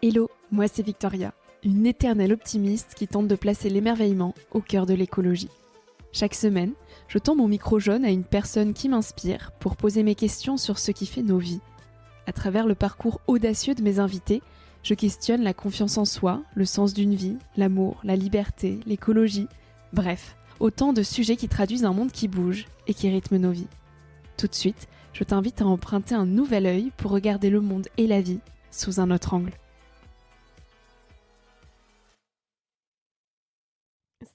Hello, moi c'est Victoria, une éternelle optimiste qui tente de placer l'émerveillement au cœur de l'écologie. Chaque semaine, je tends mon micro jaune à une personne qui m'inspire pour poser mes questions sur ce qui fait nos vies. À travers le parcours audacieux de mes invités, je questionne la confiance en soi, le sens d'une vie, l'amour, la liberté, l'écologie, bref, autant de sujets qui traduisent un monde qui bouge et qui rythme nos vies. Tout de suite, je t'invite à emprunter un nouvel œil pour regarder le monde et la vie sous un autre angle.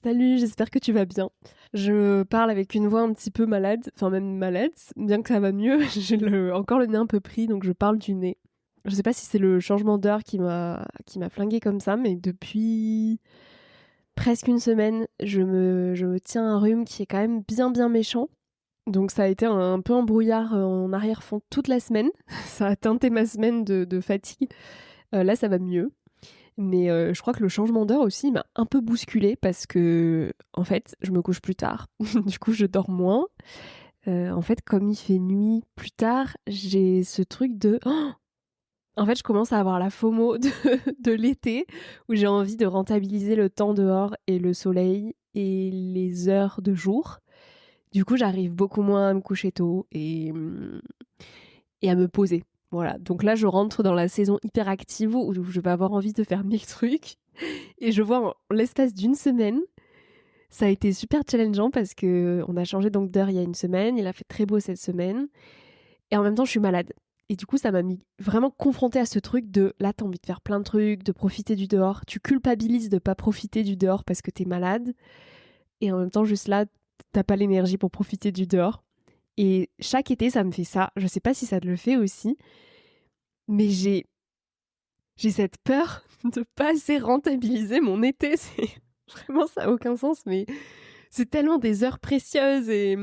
Salut, j'espère que tu vas bien. Je parle avec une voix un petit peu malade, enfin même malade, bien que ça va mieux. J'ai encore le nez un peu pris, donc je parle du nez. Je sais pas si c'est le changement d'heure qui m'a flingué comme ça, mais depuis presque une semaine, je me tiens un rhume qui est quand même bien méchant. Donc ça a été un peu un brouillard en arrière-fond toute la semaine. Ça a teinté ma semaine de fatigue. Là, ça va mieux. Mais je crois que le changement d'heure aussi m'a un peu bousculée parce que, en fait, je me couche plus tard. Du coup, je dors moins. En fait, comme il fait nuit plus tard, j'ai ce truc de... En fait, je commence à avoir la FOMO de l'été où j'ai envie de rentabiliser le temps dehors et le soleil et les heures de jour. Du coup, j'arrive beaucoup moins à me coucher tôt et à me poser. Voilà, donc là je rentre dans la saison hyper active où je vais avoir envie de faire 1000 trucs. Et je vois en l'espace d'une semaine, ça a été super challengeant parce que on a changé donc d'heure il y a une semaine, il a fait très beau cette semaine. Et en même temps je suis malade. Et du coup ça m'a mis vraiment confrontée à ce truc de là t'as envie de faire plein de trucs, de profiter du dehors. Tu culpabilises de pas profiter du dehors parce que t'es malade. Et en même temps juste là t'as pas l'énergie pour profiter du dehors. Et chaque été ça me fait ça. Je sais pas si ça te le fait aussi. Mais j'ai cette peur de pas assez rentabiliser mon été. C'est vraiment, ça n'a aucun sens, mais c'est tellement des heures précieuses et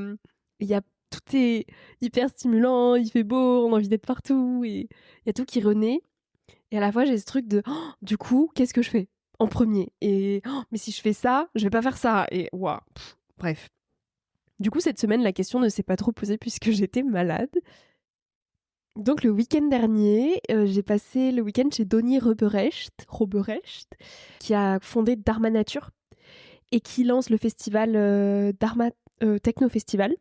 il y a tout est hyper stimulant, il fait beau, on a envie d'être partout et il y a tout qui renaît. Et à la fois, j'ai ce truc de du coup, qu'est-ce que je fais en premier? Et mais si je fais ça, je vais pas faire ça. Et waouh, bref. Du coup, cette semaine, la question ne s'est pas trop posée puisque j'étais malade. Donc le week-end dernier, j'ai passé le week-end chez Donny Roberecht, qui a fondé Dharma Nature et qui lance le festival Dharma Techno Festival.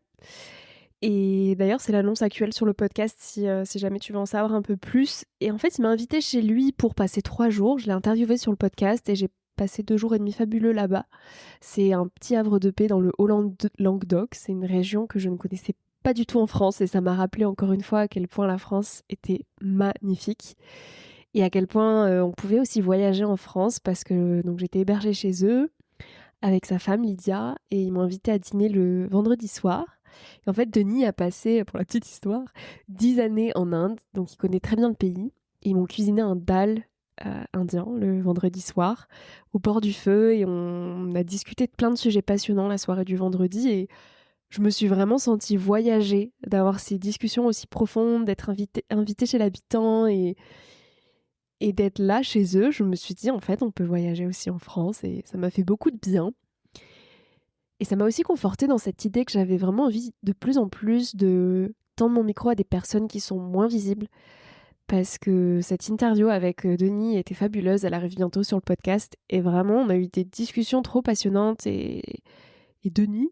Et d'ailleurs, c'est l'annonce actuelle sur le podcast si jamais tu veux en savoir un peu plus. Et en fait, il m'a invité chez lui pour passer 3 jours. Je l'ai interviewé sur le podcast et j'ai passé 2 jours et demi fabuleux là-bas. C'est un petit havre de paix dans le Haut-Languedoc. C'est une région que je ne connaissais pas du tout en France et ça m'a rappelé encore une fois à quel point la France était magnifique et à quel point on pouvait aussi voyager en France parce que donc j'étais hébergée chez eux avec sa femme Lydia et ils m'ont invité à dîner le vendredi soir. Et en fait, Denis a passé, pour la petite histoire, 10 années en Inde, donc il connaît très bien le pays. Et ils m'ont cuisiné un dal indien le vendredi soir au bord du feu et on a discuté de plein de sujets passionnants la soirée du vendredi et je me suis vraiment sentie voyager, d'avoir ces discussions aussi profondes, d'être invitée chez l'habitant et d'être là chez eux. Je me suis dit, en fait, on peut voyager aussi en France et ça m'a fait beaucoup de bien. Et ça m'a aussi confortée dans cette idée que j'avais vraiment envie de plus en plus de tendre mon micro à des personnes qui sont moins visibles. Parce que cette interview avec Denis était fabuleuse, elle arrive bientôt sur le podcast. Et vraiment, on a eu des discussions trop passionnantes et Denis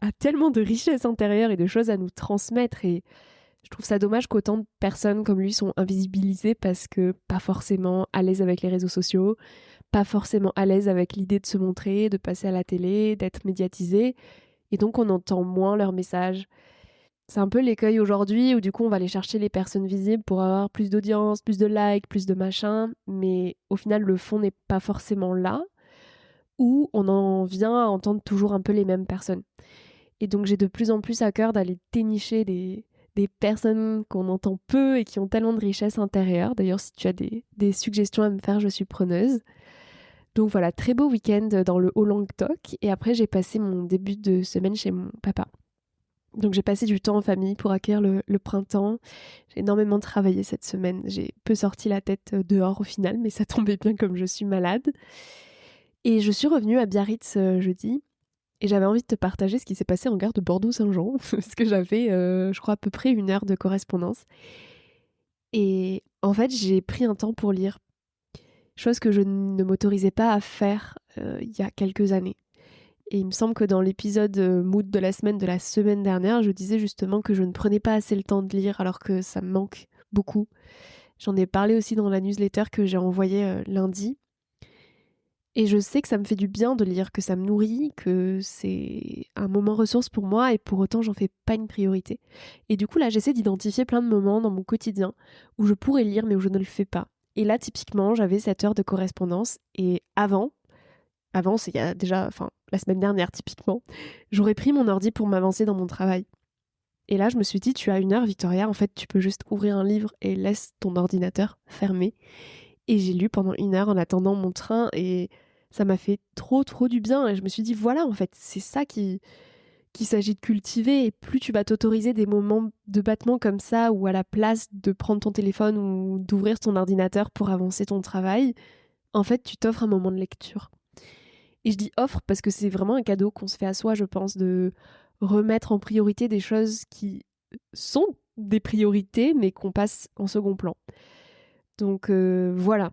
a tellement de richesse intérieure et de choses à nous transmettre. Et je trouve ça dommage qu'autant de personnes comme lui sont invisibilisées parce que pas forcément à l'aise avec les réseaux sociaux, pas forcément à l'aise avec l'idée de se montrer, de passer à la télé, d'être médiatisé. Et donc on entend moins leurs messages. C'est un peu l'écueil aujourd'hui où du coup on va aller chercher les personnes visibles pour avoir plus d'audience, plus de likes, plus de machin. Mais au final le fond n'est pas forcément là. Où on en vient à entendre toujours un peu les mêmes personnes. Et donc j'ai de plus en plus à cœur d'aller dénicher des personnes qu'on entend peu et qui ont tellement de richesse intérieure. D'ailleurs, si tu as des suggestions à me faire, je suis preneuse. Donc voilà, très beau week-end dans le Haut-Languedoc. Et après, j'ai passé mon début de semaine chez mon papa. Donc j'ai passé du temps en famille pour accueillir le printemps. J'ai énormément travaillé cette semaine. J'ai peu sorti la tête dehors au final, mais ça tombait bien comme je suis malade. Et je suis revenue à Biarritz jeudi. Et j'avais envie de te partager ce qui s'est passé en gare de Bordeaux-Saint-Jean, parce que j'avais, je crois, à peu près 1 heure de correspondance. Et en fait, j'ai pris un temps pour lire. chose que je ne m'autorisais pas à faire il y a quelques années. Et il me semble que dans l'épisode mood de la semaine dernière, je disais justement que je ne prenais pas assez le temps de lire alors que ça me manque beaucoup. J'en ai parlé aussi dans la newsletter que j'ai envoyée lundi. Et je sais que ça me fait du bien de lire, que ça me nourrit, que c'est un moment ressource pour moi et pour autant j'en fais pas une priorité. Et du coup là j'essaie d'identifier plein de moments dans mon quotidien où je pourrais lire mais où je ne le fais pas. Et là typiquement j'avais cette heure de correspondance et avant c'est il y a déjà, la semaine dernière typiquement, j'aurais pris mon ordi pour m'avancer dans mon travail. Et là je me suis dit tu as 1 heure Victoria, en fait tu peux juste ouvrir un livre et laisse ton ordinateur fermé. Et j'ai lu pendant 1 heure en attendant mon train et ça m'a fait trop du bien. Et je me suis dit, voilà, en fait, c'est ça qu'il s'agit de cultiver. Et plus tu vas t'autoriser des moments de battement comme ça, ou à la place de prendre ton téléphone ou d'ouvrir ton ordinateur pour avancer ton travail, en fait, tu t'offres un moment de lecture. Et je dis offre parce que c'est vraiment un cadeau qu'on se fait à soi, je pense, de remettre en priorité des choses qui sont des priorités, mais qu'on passe en second plan. Donc voilà,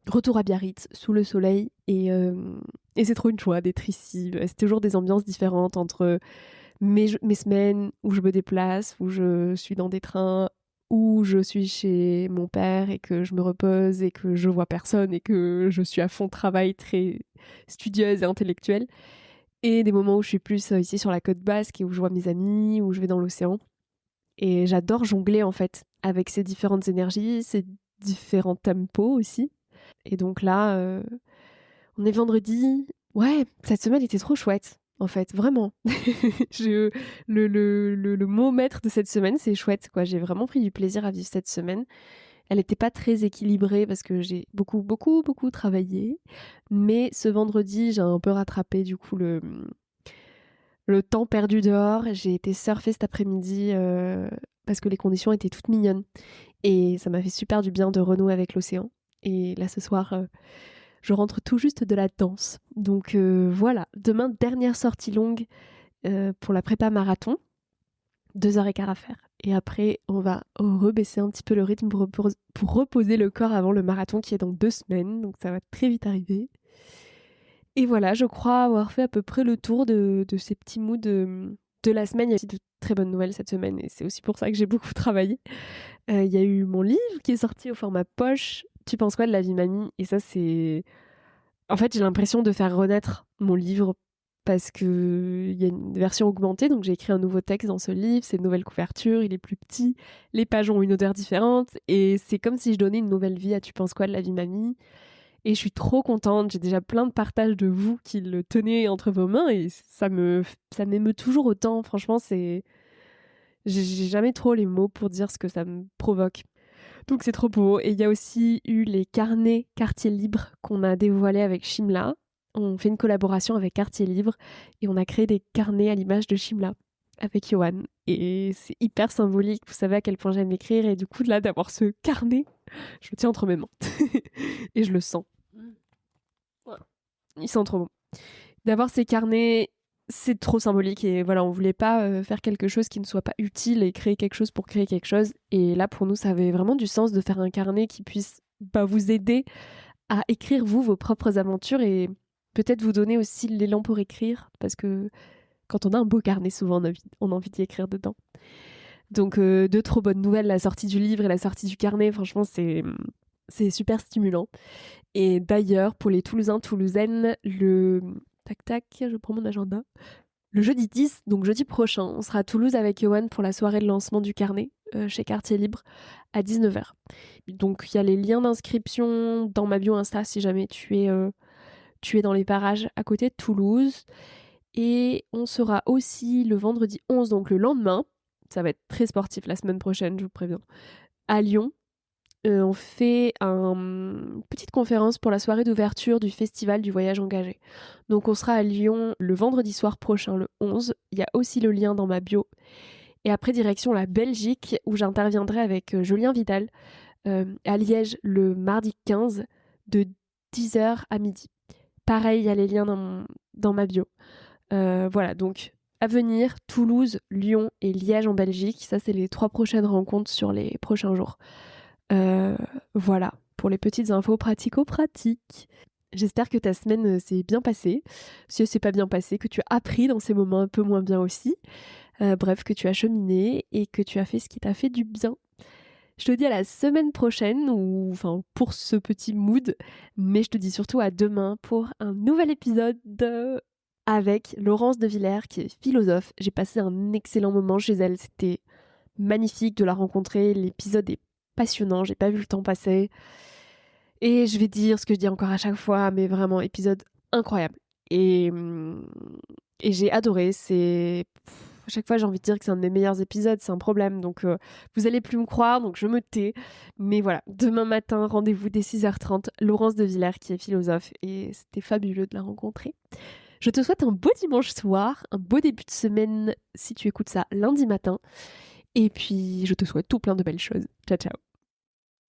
retour à Biarritz, sous le soleil, et c'est trop une joie d'être ici. C'est toujours des ambiances différentes entre mes semaines où je me déplace, où je suis dans des trains, où je suis chez mon père et que je me repose et que je vois personne et que je suis à fond de travail, très studieuse et intellectuelle, et des moments où je suis plus ici sur la côte basque et où je vois mes amis, où je vais dans l'océan. Et j'adore jongler en fait avec ces différentes énergies, ces différents tempos aussi. Et donc là, on est vendredi. Ouais, cette semaine était trop chouette, en fait, vraiment. Le mot maître de cette semaine, c'est chouette, quoi. J'ai vraiment pris du plaisir à vivre cette semaine. Elle n'était pas très équilibrée parce que j'ai beaucoup travaillé. Mais ce vendredi, j'ai un peu rattrapé du coup le temps perdu dehors. J'ai été surfer cet après-midi parce que les conditions étaient toutes mignonnes. Et ça m'a fait super du bien de renouer avec l'océan. Et là, ce soir, je rentre tout juste de la danse. Donc voilà, demain, dernière sortie longue pour la prépa marathon. 2h15 à faire. Et après, on va rebaisser un petit peu le rythme pour reposer le corps avant le marathon qui est dans 2 semaines. Donc ça va très vite arriver. Et voilà, je crois avoir fait à peu près le tour de ces petits moods de la semaine. Il y a aussi de très bonnes nouvelles cette semaine et c'est aussi pour ça que j'ai beaucoup travaillé. Il y a eu mon livre qui est sorti au format poche. Tu penses quoi de la vie mamie? Et ça, c'est... En fait, j'ai l'impression de faire renaître mon livre parce qu'il y a une version augmentée, donc j'ai écrit un nouveau texte dans ce livre, c'est une nouvelle couverture, il est plus petit, les pages ont une odeur différente, et c'est comme si je donnais une nouvelle vie à Tu penses quoi de la vie mamie? Et je suis trop contente, j'ai déjà plein de partages de vous qui le tenez entre vos mains, et ça m'émeut toujours autant, franchement, c'est... J'ai jamais trop les mots pour dire ce que ça me provoque. Donc c'est trop beau. Et il y a aussi eu les carnets Quartier Libre qu'on a dévoilés avec Shimla. On fait une collaboration avec Quartier Libre et on a créé des carnets à l'image de Shimla avec Johan. Et c'est hyper symbolique. Vous savez à quel point j'aime écrire. Et du coup, là, d'avoir ce carnet, je le tiens entre mes mains. Et je le sens. Voilà. Il sent trop bon. D'avoir ces carnets, c'est trop symbolique. Et voilà, on voulait pas faire quelque chose qui ne soit pas utile et créer quelque chose pour créer quelque chose. Et là, pour nous, ça avait vraiment du sens de faire un carnet qui puisse vous aider à écrire, vous, vos propres aventures et peut-être vous donner aussi l'élan pour écrire. Parce que quand on a un beau carnet, souvent, on a envie d'y écrire dedans. Donc, 2 trop bonnes nouvelles, la sortie du livre et la sortie du carnet. Franchement, c'est super stimulant. Et d'ailleurs, pour les Toulousains, Toulousaines, je prends mon agenda. Le jeudi 10, donc jeudi prochain, on sera à Toulouse avec Johan pour la soirée de lancement du carnet chez Quartier Libre à 19h. Donc il y a les liens d'inscription dans ma bio Insta si jamais tu es dans les parages à côté de Toulouse. Et on sera aussi le vendredi 11, donc le lendemain, ça va être très sportif la semaine prochaine, je vous préviens, à Lyon. On fait une petite conférence pour la soirée d'ouverture du festival du voyage engagé. Donc on sera à Lyon le vendredi soir prochain, le 11. Il y a aussi le lien dans ma bio. Et après, direction la Belgique, où j'interviendrai avec Julien Vidal à Liège le mardi 15 de 10h à midi. Pareil, il y a les liens dans ma bio. Voilà, donc à venir, Toulouse, Lyon et Liège en Belgique. Ça, c'est les 3 prochaines rencontres sur les prochains jours. Voilà. pour les petites infos pratico-pratiques. J'espère que ta semaine s'est bien passée. Si elle s'est pas bien passée, que tu as appris dans ces moments un peu moins bien aussi. Bref, que tu as cheminé et que tu as fait ce qui t'a fait du bien. Je te dis à la semaine prochaine, ou enfin pour ce petit mood, mais je te dis surtout à demain pour un nouvel épisode avec Laurence de Villers qui est philosophe. J'ai passé un excellent moment chez elle, c'était magnifique de la rencontrer, l'épisode est passionnant, j'ai pas vu le temps passer. Et je vais dire ce que je dis encore à chaque fois, mais vraiment épisode incroyable. Et, et j'ai adoré, à chaque fois j'ai envie de dire que c'est un de mes meilleurs épisodes, c'est un problème, donc vous allez plus me croire, donc je me tais. Mais voilà, demain matin, rendez-vous dès 6h30, Laurence de Villers qui est philosophe, et c'était fabuleux de la rencontrer. Je te souhaite un beau dimanche soir, un beau début de semaine si tu écoutes ça lundi matin, et puis je te souhaite tout plein de belles choses. Ciao ciao.